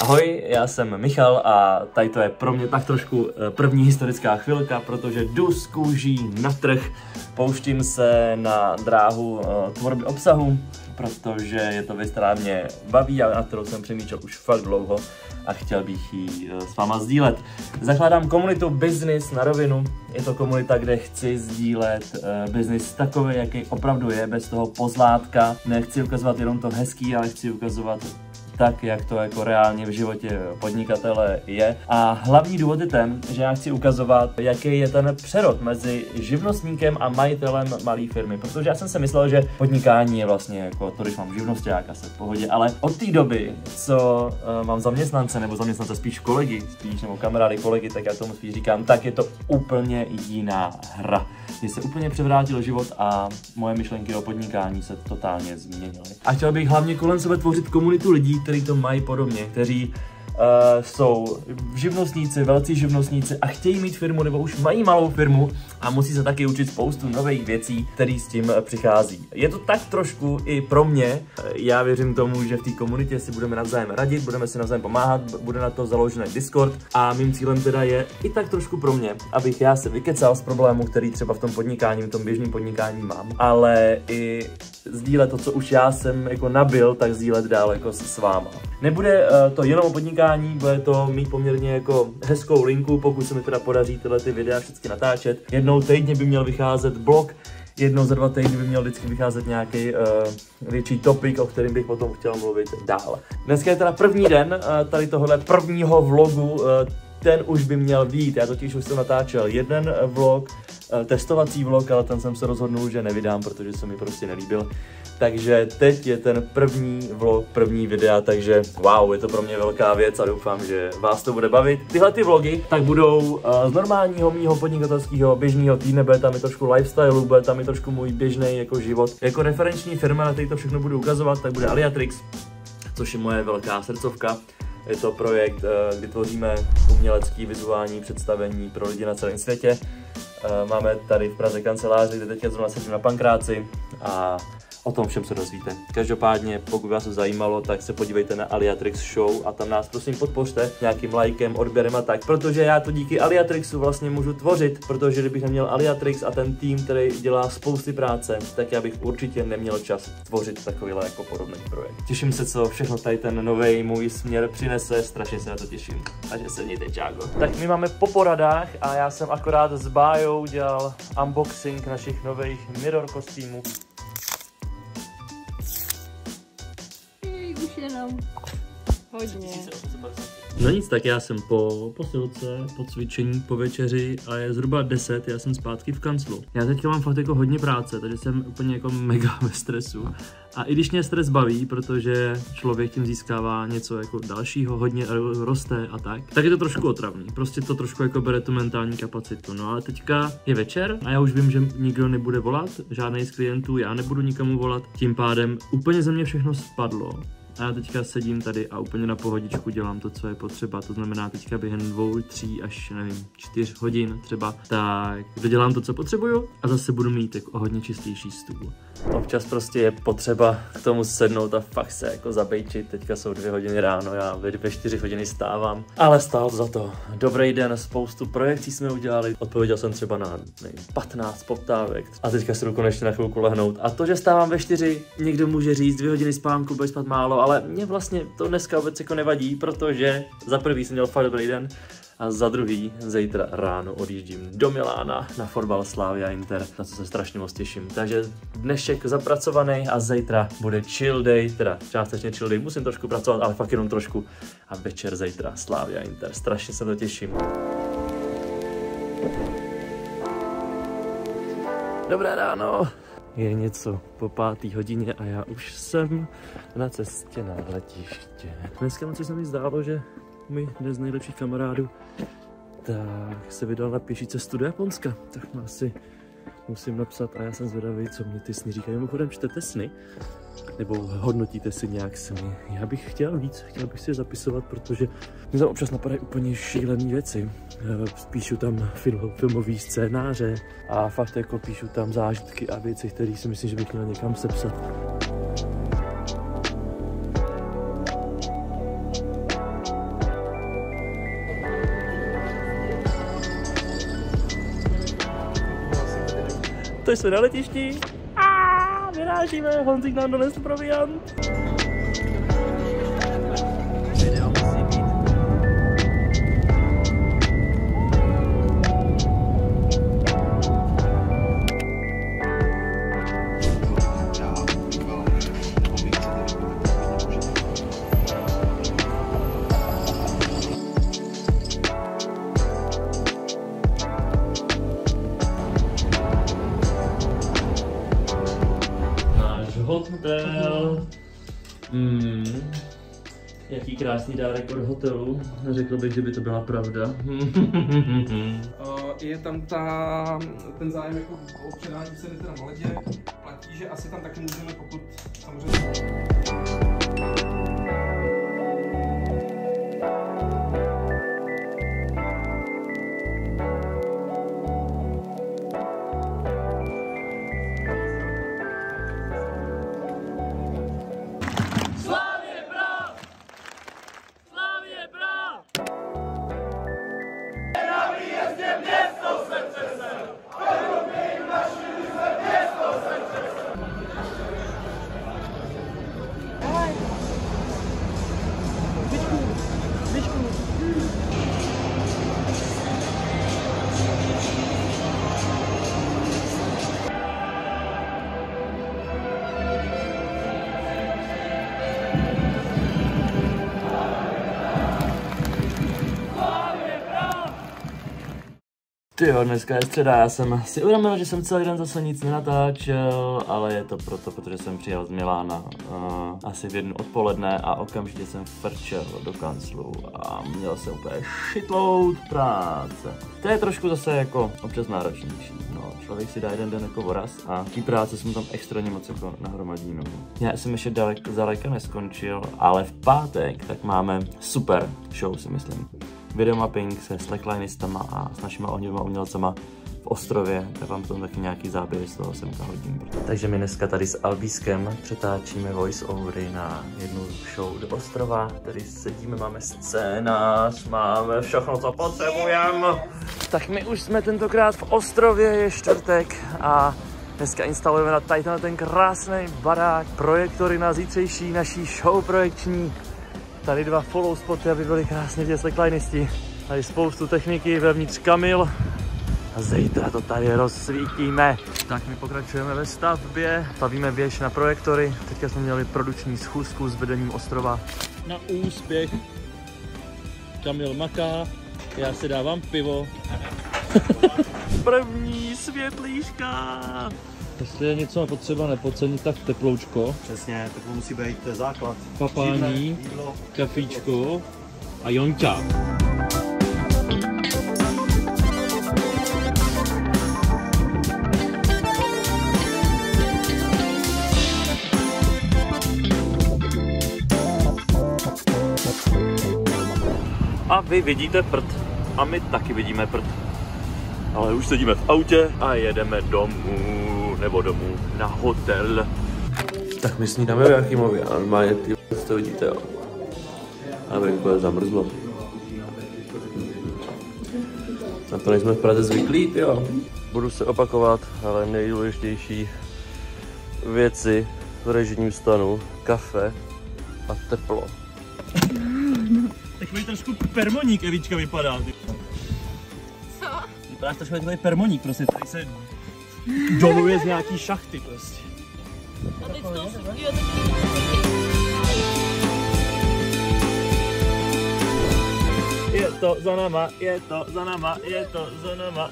Ahoj, já jsem Michal a tady to je pro mě tak trošku první historická chvilka, protože jdu z kůží na trh, pouštím se na dráhu tvorby obsahu, protože je to věc, která mě baví a na kterou jsem přemýšlel už fakt dlouho a chtěl bych ji s váma sdílet. Zakládám komunitu Business na rovinu. Je to komunita, kde chci sdílet business takový, jaký opravdu je, bez toho pozlátka. Nechci ukazovat jenom to hezký, ale chci ukazovat tak, jak to jako reálně v životě podnikatele je. A hlavní důvod je ten, že já chci ukazovat, jaký je ten přerod mezi živnostníkem a majitelem malé firmy. Protože já jsem si myslel, že podnikání je vlastně jako to, když mám živnosťáka, se v pohodě. Ale od té doby, co mám zaměstnance, nebo zaměstnance spíš kolegy, nebo kamarády kolegy, tak já tomu spíš říkám, tak je to úplně jiná hra. Mně se úplně převrátil život a moje myšlenky o podnikání se totálně změnily. A chtěl bych hlavně kolem sebe tvořit komunitu lidí, kteří to mají podobně, kteří jsou živnostníci, velcí živnostníci a chtějí mít firmu nebo už mají malou firmu a musí se taky učit spoustu nových věcí, které s tím přichází. Je to tak trošku i pro mě, já věřím tomu, že v té komunitě si budeme navzájem radit, budeme si navzájem pomáhat, bude na to založený Discord a mým cílem teda je i tak trošku pro mě, abych já se vykecal z problémů, který třeba v tom podnikání, v tom běžném podnikání mám, ale i sdílet to, co už já jsem jako nabil, tak sdílet dál jako s váma. Nebude to jenom o podnikání, bude to mít poměrně jako hezkou linku, pokud se mi teda podaří tyhle ty videa všechny natáčet. Jednou týdně by měl vycházet blog, jednou za 2 týdny by měl vždycky vycházet nějaký větší topik, o kterým bych potom chtěl mluvit dál. Dneska je teda první den tady tohohle prvního vlogu, ten už by měl být, já totiž už jsem natáčel jeden vlog, testovací vlog, ale ten jsem se rozhodnul, že nevydám, protože se mi prostě nelíbil. Takže teď je ten první vlog, první videa, takže wow, je to pro mě velká věc a doufám, že vás to bude bavit. Tyhle ty vlogy tak budou z normálního mýho podnikatelského běžného týdne, bude tam i trošku lifestyle, bude tam i trošku můj běžný jako život. Jako referenční firma, na který to všechno budu ukazovat, tak bude Aliatrix, což je moje velká srdcovka. Je to projekt, kdy tvoříme umělecké vizuální představení pro lidi na celém světě. Máme tady v Praze kanceláři, kde teďka zrovna sedím na Pankráci a o tom všem se dozvíte. Každopádně, pokud vás to zajímalo, tak se podívejte na Aliatrix Show a tam nás prosím podpořte nějakým lajkem, odběrem a tak, protože já to díky Aliatrixu vlastně můžu tvořit, protože kdybych neměl Aliatrix a ten tým, který dělá spousty práce, tak já bych určitě neměl čas tvořit takovýhle jako podobný projekt. Těším se, co všechno tady ten nový můj směr přinese, strašně se na to těším. Takže se mějte, čágo. Tak my máme po poradách a já jsem akorát s Bájou dělal unboxing našich nových mirror kostýmů. Jenom hodně. No nic, tak já jsem po posilce, po cvičení, po večeři a je zhruba 10, já jsem zpátky v kanclu. Já teďka mám fakt jako hodně práce, takže jsem úplně jako mega ve stresu. A i když mě stres baví, protože člověk tím získává něco jako dalšího, hodně roste a tak je to trošku otravný. Prostě to trošku jako bere tu mentální kapacitu. No ale teďka je večer a já už vím, že nikdo nebude volat, žádný z klientů, já nebudu nikomu volat. Tím pádem úplně ze mě všechno spadlo. A já teďka sedím tady a úplně na pohodičku dělám to, co je potřeba. To znamená teďka během 2, 3 až nevím 4 hodin třeba, tak dodělám to, co potřebuju a zase budu mít jako hodně čistější stůl. Občas prostě je potřeba k tomu sednout a fakt se jako zabejčit. Teďka jsou 2 hodiny ráno, já ve 4 hodiny stávám. Ale stálo za to. Dobrý den, spoustu projekcí jsme udělali. Odpověděl jsem třeba na 15 poptávek. A teďka si jdu konečně na chvilku lehnout. A to, že stávám ve 4, někdo může říct 2 hodiny spánku, bude spát málo, ale mě vlastně to dneska vůbec jako nevadí, protože za prvý jsem měl fakt dobrý den. A za druhý, zítra ráno odjíždím do Milána na fotbal Slavia Inter, na co se strašně moc těším. Takže dnešek zapracovaný a zítra bude chill day, teda částečně chill day, musím trošku pracovat, ale fakt jenom trošku. A večer zítra Slavia Inter, strašně se to těším. Dobré ráno! Je něco po 5. hodině a já už jsem na cestě na letiště. Dneska noci se mi zdálo, že můj jeden z nejlepších kamarádů tak se vydal na pěší cestu do Japonska. Tak mu asi musím napsat a já jsem zvědavý, co mě ty sny říkají. Mimochodem, čtete sny? Nebo hodnotíte si nějak sny? Já bych chtěl víc, chtěl bych si je zapisovat, protože mi tam občas napadají úplně šílené věci. Píšu tam filmové scénáře a fakt jako píšu tam zážitky a věci, které si myslím, že bych měl někam sepsat. to jsme na letišti. Vyrážíme, Honzík nám donesl proviant. Video musí být. Hotel. Jaký krásný dárek od hotelu. Řekl bych, že by to byla pravda. Je tam ten zájem jako o předání ceny teda na ledě. Platí, že asi tam taky můžeme, pokud samozřejmě... Tyjo, dneska je středa, já jsem si uvědomil, že jsem celý den zase nic nenatáčel, ale je to proto, protože jsem přijel z Milána asi v 1 odpoledne a okamžitě jsem frčel do kanclu a měl jsem úplně shitload práce. To je trošku zase jako občas náročnější, no, člověk si dá jeden den jako voraz a tí práce jsem tam extrémně moc jako nahromadí, no. Já jsem ještě zdaleka neskončil, ale v pátek tak máme super show, si myslím. Videomapping se slacklinistama a s našimi ohnivými umělcema v Ostrově, tak vám tam taky nějaký záběry z toho semka hodím. Takže my dneska tady s Albískem přetáčíme voice-overy na jednu show do Ostrova. Tady sedíme, máme scénář, máme všechno, co potřebujeme. Tak my už jsme tentokrát v Ostrově, je čtvrtek a dneska instalujeme na tady ten krásný barák, projektory na zítřejší naší show projekční. Tady 2 follow spoty, aby byly krásně vidět slacklinisti. Tady spoustu techniky, vevnitř Kamil. A zítra to tady rozsvítíme. Tak my pokračujeme ve stavbě. Stavíme věž na projektory. Teďka jsme měli produkční schůzku s vedením Ostrova. Na úspěch. Kamil maká, já si dávám pivo. První světlíška. Jestli je něco potřeba nepodcenit, tak teploučko. Přesně, tak musí být základ. Papání, kafíčko a jonťa. A vy vidíte prd. A my taky vidíme prd. Ale už sedíme v autě a jedeme domů. Nebo domů na hotel. Tak my snídáme v Jachimově a normálně ty to vidíte, jo. A venku je zamrzlo. Na to nejsme v Praze zvyklí, jo. Budu se opakovat, ale nejdůležitější věci v režijním stanu. Kafe a teplo. Takový trošku permoník Evička vypadá. Co? Vypadáš trošku takový permoník, prostě tady se doluje z nějaký šachty prostě. A teď to Je to za náma, je to za náma, je to za náma.